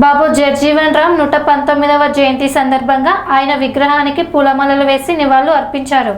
బాబు జగ్జీవన్ రామ్ 119వ జయంతి సందర్భంగా ఆయన విగ్రహానికి పూలమాలలు వేసి నివాళులు అర్పించారు.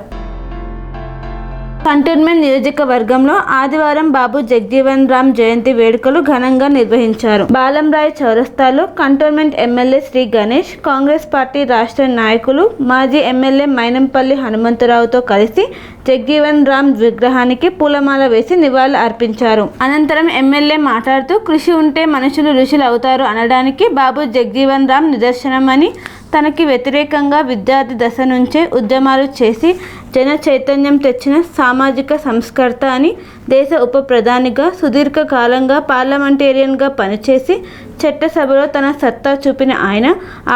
కంటోన్మెంట్ నియోజకవర్గంలో ఆదివారం బాబు జగ్జీవన్ రామ్ జయంతి వేడుకలు ఘనంగా నిర్వహించారు. బాలంరాయ్ చౌరస్తాలో cantonment MLA Shri Ganesh, Congress party రాష్ట్ర నాయకులు, మాజీ ఎమ్మెల్యే మైనంపల్లి హనుమంతరావుతో కలిసి జగ్జీవన్ రామ్ విగ్రహానికి పూలమాల వేసి నివాళులు అర్పించారు. అనంతరం ఎమ్మెల్యే మాట్లాడుతూ, కృషి ఉంటే మనుషులు ఋషులు అవుతారు అనడానికి బాబు జగ్జీవన్ రామ్ నిదర్శనమని, తనకి వ్యతిరేకంగా విద్యార్థి దశ నుంచే ఉద్యమాలు చేసి జన చైతన్యం తెచ్చిన సామాజిక సంస్కర్త అని, దేశ ఉప ప్రధానిగా సుదీర్ఘకాలంగా పార్లమెంటేరియన్గా పనిచేసి చట్టసభలో తన సత్తా చూపిన ఆయన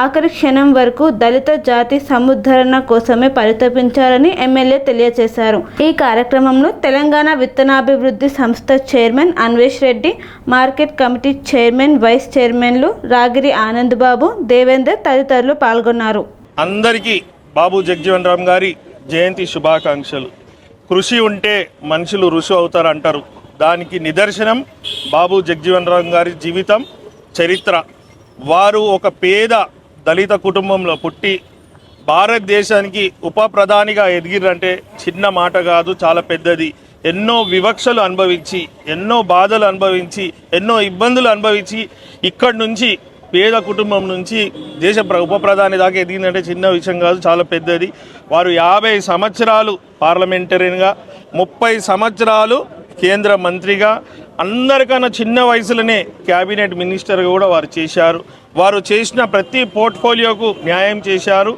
ఆఖరి క్షణం వరకు దళిత జాతి సముద్ధరణ కోసమే పరితపించారని ఎమ్మెల్యే తెలియజేశారు. ఈ కార్యక్రమంలో తెలంగాణ విత్తనాభివృద్ధి సంస్థ chairman Anvesh Reddy, market committee chairman, vice చైర్మన్లు రాగిరి ఆనంద్ బాబు, దేవేందర్ తదితరులు పాల్గొన్నారు. అందరికీ బాబు జగ్జీవన్ రామ్ గారి జయంతి శుభాకాంక్షలు. కృషి ఉంటే మనుషులు ఋషి అవుతారు అంటారు. దానికి నిదర్శనం బాబు జగ్జీవన్ రామ్ గారి జీవితం, చరిత్ర. వారు ఒక పేద దళిత కుటుంబంలో పుట్టి భారతదేశానికి ఉప ప్రధానిగా ఎదిగిరంటే చిన్న మాట కాదు, చాలా పెద్దది. ఎన్నో వివక్షలు అనుభవించి, ఎన్నో బాధలు అనుభవించి, ఎన్నో ఇబ్బందులు అనుభవించి ఇక్కడి నుంచి పేద కుటుంబం నుంచి దేశ ఉప ప్రధాని దాకా ఎదిగిందంటే చిన్న విషయం కాదు, చాలా పెద్దది. వారు 50 సంవత్సరాలు పార్లమెంటరీగా, 30 సంవత్సరాలు కేంద్ర మంత్రిగా, అందరికన్నా చిన్న వయసులోనే క్యాబినెట్ మినిస్టర్గా కూడా వారు చేశారు. వారు చేసిన ప్రతి పోర్ట్ఫోలియోకు న్యాయం చేశారు.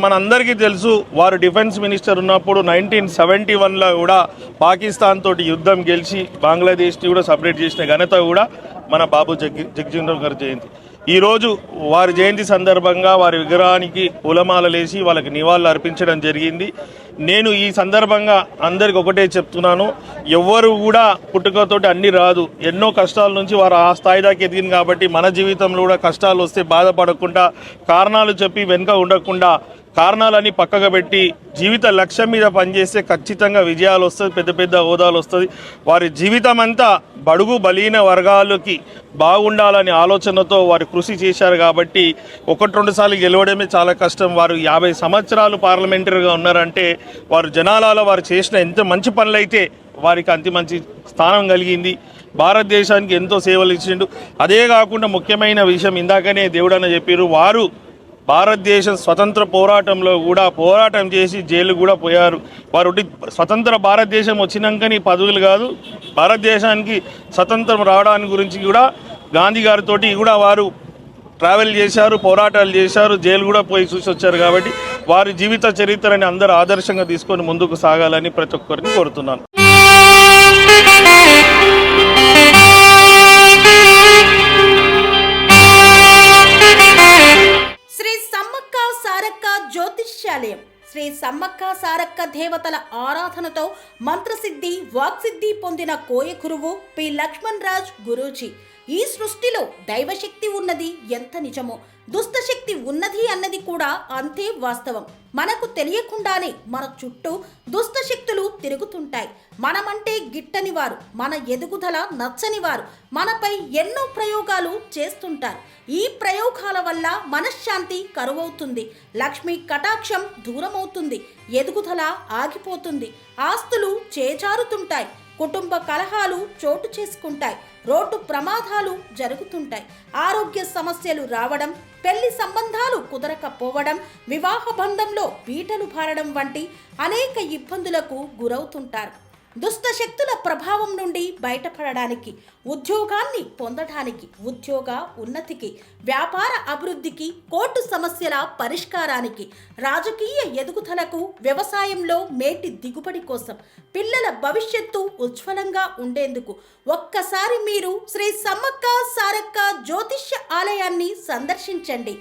మన అందరికీ తెలుసు, వారు డిఫెన్స్ మినిస్టర్ ఉన్నప్పుడు 1971లో కూడా పాకిస్తాన్ తోటి యుద్ధం గెలిచి బంగ్లాదేశ్ని కూడా సపరేట్ చేసిన ఘనత కూడా మన బాబు జగ్జీవన్ రామ్ గారి జయంతి. ఈరోజు వారి జయంతి సందర్భంగా వారి విగ్రహానికి పూలమాలలేసి వాళ్ళకి నివాళులు అర్పించడం జరిగింది. నేను ఈ సందర్భంగా అందరికి ఒకటే చెప్తున్నాను, ఎవ్వరు కూడా పుట్టుకతోటి అన్నీ రాదు. ఎన్నో కష్టాల నుంచి వారు ఆ స్థాయి దాకా ఎదిగింది. కాబట్టి మన జీవితంలో కూడా కష్టాలు వస్తే బాధపడకుండా, కారణాలు చెప్పి వెనుక ఉండకుండా, కారణాలని పక్కగా పెట్టి జీవిత లక్ష్యం మీద పనిచేస్తే ఖచ్చితంగా విజయాలు వస్తుంది, పెద్ద పెద్ద హోదాలు వస్తుంది. వారి జీవితం అంతా బడుగు బలీన వర్గాలకి బాగుండాలని ఆలోచనతో వారు కృషి చేశారు. కాబట్టి 1-2 సార్లు గెలవడమే చాలా కష్టం. వారు 50 సంవత్సరాలు పార్లమెంటరీగా ఉన్నారంటే వారు జనాలలో వారు చేసిన ఎంత మంచి పనులైతే వారికి అంత మంచి స్థానం కలిగింది. భారతదేశానికి ఎంతో సేవలు ఇచ్చిండు. అదే కాకుండా ముఖ్యమైన విషయం, ఇందాకనే దేవుడన్న చెప్పారు, వారు భారతదేశం స్వతంత్ర పోరాటంలో కూడా పోరాటం చేసి జైలు కూడా పోయారు. వారు స్వతంత్ర భారతదేశం వచ్చినాకని పదవులు కాదు, భారతదేశానికి స్వతంత్రం రావడానికి గురించి కూడా గాంధీ గారితో కూడా వారు ట్రావెల్ చేశారు, పోరాటాలు చేశారు, జైలు కూడా పోయి చూసి వచ్చారు. కాబట్టి వారి జీవిత చరిత్రని అందరూ ఆదర్శంగా తీసుకొని ముందుకు సాగాలని ప్రతి ఒక్కరిని కోరుతున్నాను. జ్యోతిష్యాలయం శ్రీ సమ్మక్క సారక్క దేవతల ఆరాధనతో మంత్రసిద్ధి, వాక్సిద్ధి పొందిన కోయ గురువు పి లక్ష్మణ్ రాజ్ గురూజీ. ఈ సృష్టిలో దైవశక్తి ఉన్నది ఎంత నిజమో, దుష్టశక్తి ఉన్నది అన్నది కూడా అంతే వాస్తవం. మనకు తెలియకుండానే మన చుట్టూ దుష్టశక్తులు తిరుగుతుంటాయి. మనమంటే గిట్టని వారు, మన ఎదుగుదల నచ్చని వారు మనపై ఎన్నో ప్రయోగాలు చేస్తుంటారు. ఈ ప్రయోగాల వల్ల మనశ్శాంతి కరువవుతుంది, లక్ష్మీ కటాక్షం దూరమవుతుంది, ఎదుగుదల ఆగిపోతుంది, ఆస్తులు చేజారుతుంటాయి, కుటుంబ కలహాలు చోటు చేసుకుంటాయి, రోడ్డు ప్రమాదాలు జరుగుతుంటాయి, ఆరోగ్య సమస్యలు రావడం, పెళ్లి సంబంధాలు కుదరకపోవడం, వివాహ బంధంలో పీటలు భారడం వంటి అనేక ఇబ్బందులకు గురవుతుంటారు. దుష్టశక్తుల ప్రభావం నుండి బయటపడడానికి, ఉద్యోగాన్ని పొందడానికి, ఉద్యోగ ఉన్నతికి, వ్యాపార అభివృద్ధికి, కోర్టు సమస్యల పరిష్కారానికి, రాజకీయ ఎదుగుదలకు, వ్యవసాయంలో మేటి దిగుబడి కోసం, పిల్లల భవిష్యత్తు ఉజ్వలంగా ఉండేందుకు ఒక్కసారి మీరు శ్రీ సమ్మక్క సారక్క జ్యోతిష్య ఆలయాన్ని సందర్శించండి.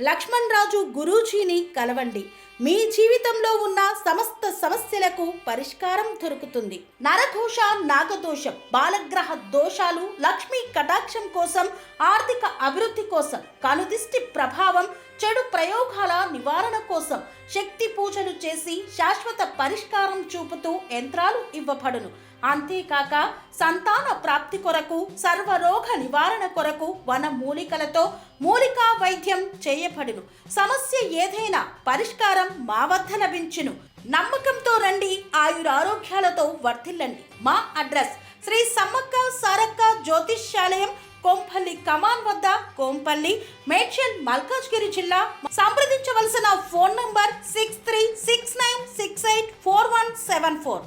లక్ష్మణ్ రాజు గురూజీని కలవండి. మీ జీవితంలో ఉన్న సమస్త సమస్యలకు పరిష్కారం దొరుకుతుంది. నరఘోష, నాగదోషం, బాలగ్రహ దోషాలు, లక్ష్మీ కటాక్షం కోసం, ఆర్థిక అభివృద్ధి కోసం, కనుదిష్టి ప్రభావం, చెడు ప్రయోగాల నివారణ కోసం శక్తి పూజలు చేసి శాశ్వత పరిష్కారం చూపుతూ యంత్రాలు ఇవ్వబడును. అంతేకాక సంతాన ప్రాప్తి కొరకు, సర్వరోగ నివారణ కొరకు వన మూలికలతో మూలికా వైద్యం చేయబడును. సమస్య ఏదైనా పరిష్కారం మా వద్ద లభించును. నమ్మకంతో రండి, ఆయురారోగ్యాలతో వర్ధిల్లండి. మా అడ్రస్ శ్రీ సమ్మక్క సారక్క జ్యోతిష్యాలయం, కొంపల్లి కమాన్ వద్ద, కొంపల్లి, మేడ్చల్, మల్కాజ్గిరి జిల్లా. సంప్రదించవలసిన ఫోన్ నంబర్ 6369684174.